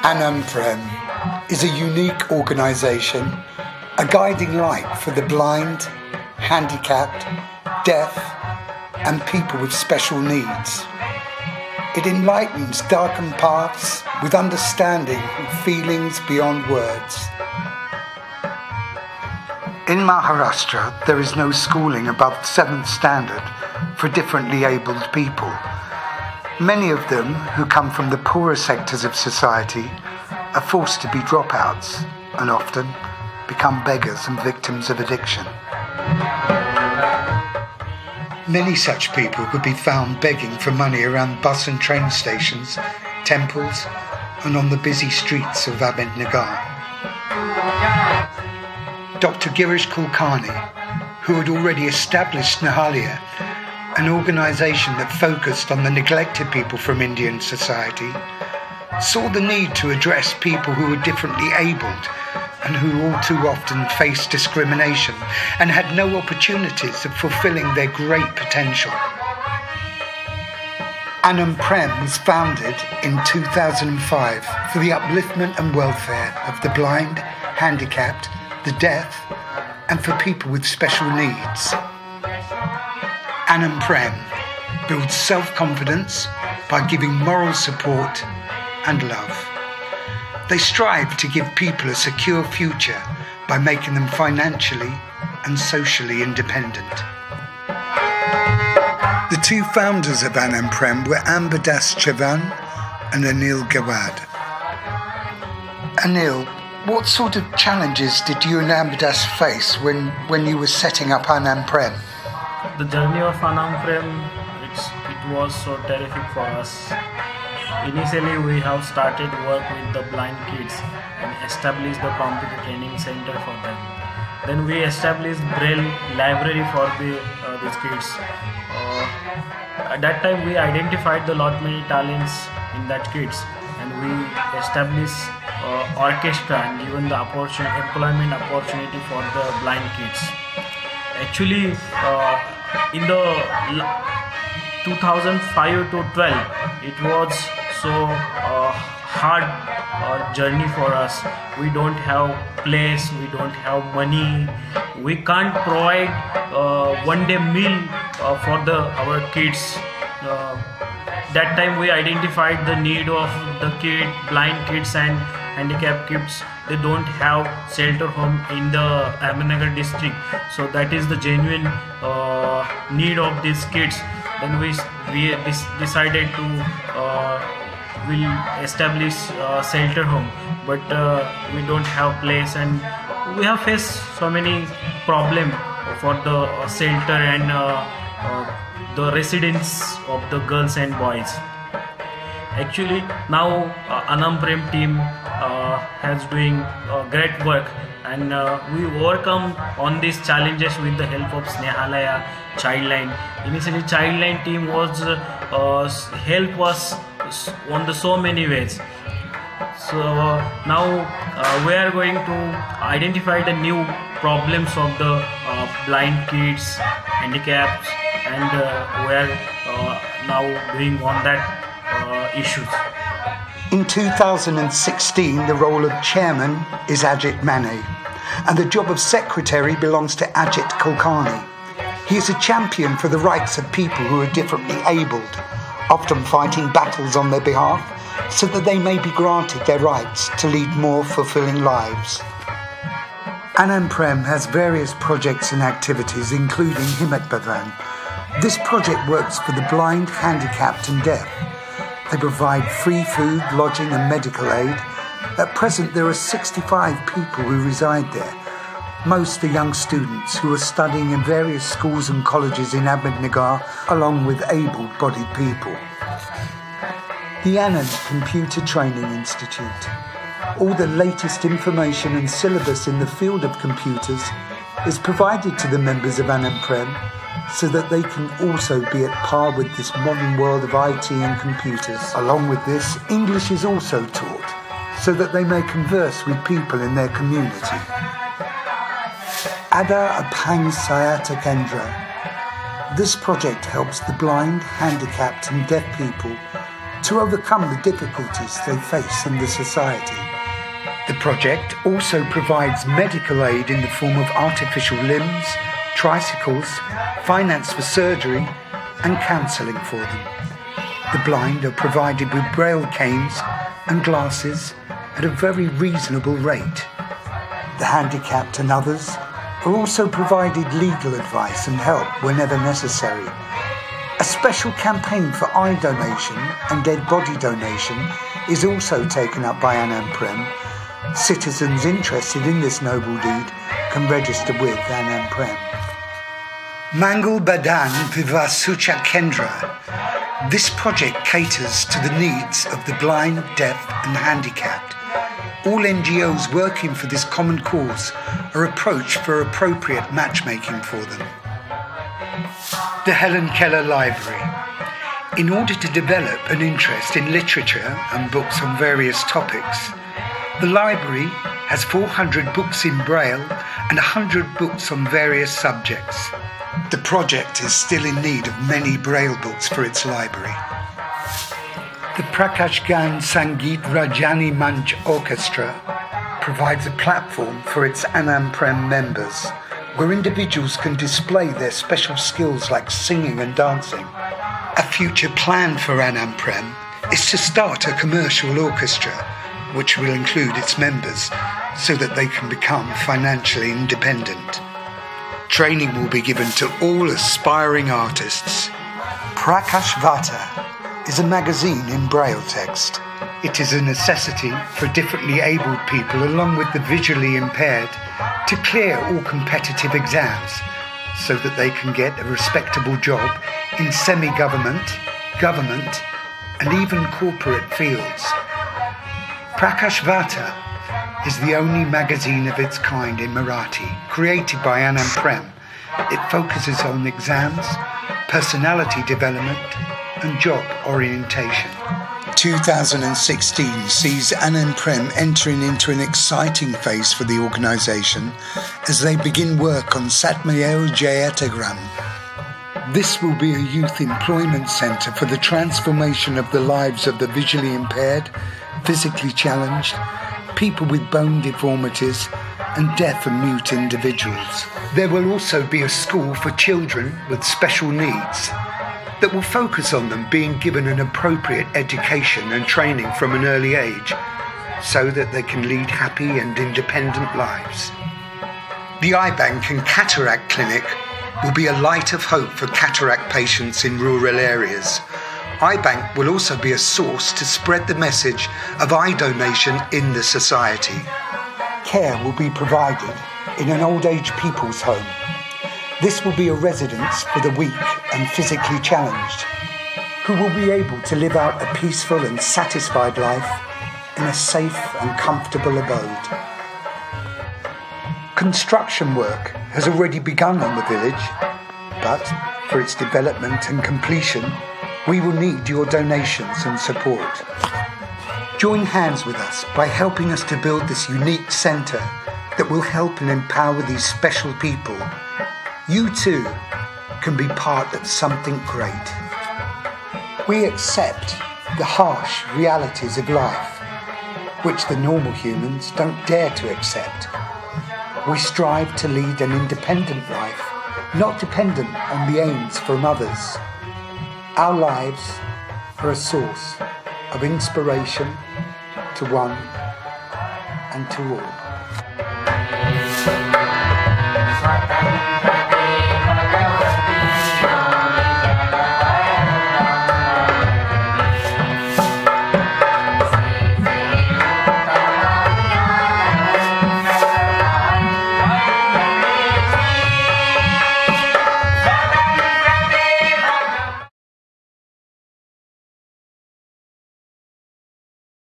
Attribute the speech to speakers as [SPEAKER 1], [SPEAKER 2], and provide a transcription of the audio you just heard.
[SPEAKER 1] Ananprem is a unique organisation, a guiding light for the blind, handicapped, deaf and people with special needs. It enlightens darkened paths with understanding and feelings beyond words. In Maharashtra, there is no schooling above 7th standard for differently abled people. Many of them, who come from the poorer sectors of society, are forced to be dropouts and often become beggars and victims of addiction. Many such people could be found begging for money around bus and train stations, temples and on the busy streets of Ahmednagar. Dr. Girish Kulkarni, who had already established Snehalaya, an organisation that focused on the neglected people from Indian society, saw the need to address people who were differently abled and who all too often faced discrimination and had no opportunities of fulfilling their great potential. Ananprem was founded in 2005 for the upliftment and welfare of the blind, handicapped, the deaf and for people with special needs. Ananprem builds self-confidence by giving moral support and love. They strive to give people a secure future by making them financially and socially independent. The two founders of Ananprem were Amberdas Chavan and Anil Gawad. Anil, what sort of challenges did you and Amberdas face when you were setting up Ananprem?
[SPEAKER 2] The journey of Ananprem, it was so terrific for us. Initially, we have started work with the blind kids and established the computer training center for them. Then we established Braille library for these kids. At that time, we identified the lot many talents in that kids, and we established orchestra and given the employment opportunity for the blind kids. Actually, in the 2005 to 12, it was so hard journey for us. We don't have place, we don't have money, we can't provide one-day meal for our kids. That time we identified the need of the blind kids and handicapped kids. They don't have shelter home in the Ahmednagar district, so that is the genuine need of these kids. Then we decided to will establish shelter home, but we don't have place, and we have faced so many problems for the shelter and the residence of the girls and boys. Actually, now Ananprem team has doing great work, and we overcome on these challenges with the help of Snehalaya Childline. Initially, Childline team was help us on the so many ways. So now we are going to identify the new problems of the blind kids, handicaps, and we are now doing on that issues.
[SPEAKER 1] In 2016, the role of chairman is Ajit Mane, and the job of secretary belongs to Ajit Kulkarni. He is a champion for the rights of people who are differently abled, often fighting battles on their behalf so that they may be granted their rights to lead more fulfilling lives. Ananprem has various projects and activities, including Himmat Bhavan. This project works for the blind, handicapped and deaf. They provide free food, lodging and medical aid. At present, there are 65 people who reside there. Most are young students who are studying in various schools and colleges in Ahmednagar, along with able-bodied people. The Anand Computer Training Institute. All the latest information and syllabus in the field of computers is provided to the members of Ananprem so that they can also be at par with this modern world of IT and computers. Along with this, English is also taught so that they may converse with people in their community. Ada Apang Sayata Kendra. This project helps the blind, handicapped and deaf people to overcome the difficulties they face in the society. The project also provides medical aid in the form of artificial limbs, tricycles, finance for surgery and counselling for them. The blind are provided with braille canes and glasses at a very reasonable rate. The handicapped and others are also provided legal advice and help whenever necessary. A special campaign for eye donation and dead body donation is also taken up by Ananprem. Citizens interested in this noble deed can register with Ananprem. Mangal Badan Viva Sucha Kendra. This project caters to the needs of the blind, deaf and handicapped. All NGOs working for this common cause are approached for appropriate matchmaking for them. The Helen Keller Library. In order to develop an interest in literature and books on various topics, the library has 400 books in Braille and 100 books on various subjects. The project is still in need of many Braille books for its library. The Prakash Gan Sangeet Rajani Manch Orchestra provides a platform for its Ananprem members, where individuals can display their special skills like singing and dancing. A future plan for Ananprem is to start a commercial orchestra, which will include its members, so that they can become financially independent. Training will be given to all aspiring artists. Prakash Vata is a magazine in Braille text. It is a necessity for differently abled people along with the visually impaired to clear all competitive exams so that they can get a respectable job in semi-government, government and even corporate fields. Prakash Vata is the only magazine of its kind in Marathi, created by Ananprem. It focuses on exams, personality development and job orientation. 2016 sees Ananprem entering into an exciting phase for the organisation as they begin work on Satmayo Jayatagram. This will be a youth employment centre for the transformation of the lives of the visually impaired, physically challenged, people with bone deformities and deaf and mute individuals. There will also be a school for children with special needs that will focus on them being given an appropriate education and training from an early age so that they can lead happy and independent lives. The Eye Bank and Cataract Clinic will be a light of hope for cataract patients in rural areas. Eye Bank will also be a source to spread the message of eye donation in the society. Care will be provided in an old age people's home. This will be a residence for the weak and physically challenged, who will be able to live out a peaceful and satisfied life in a safe and comfortable abode. Construction work has already begun on the village, but for its development and completion, we will need your donations and support. Join hands with us by helping us to build this unique centre that will help and empower these special people. You too can be part of something great. We accept the harsh realities of life, which the normal humans don't dare to accept. We strive to lead an independent life, not dependent on the aims from others. Our lives are a source of inspiration to one and to all.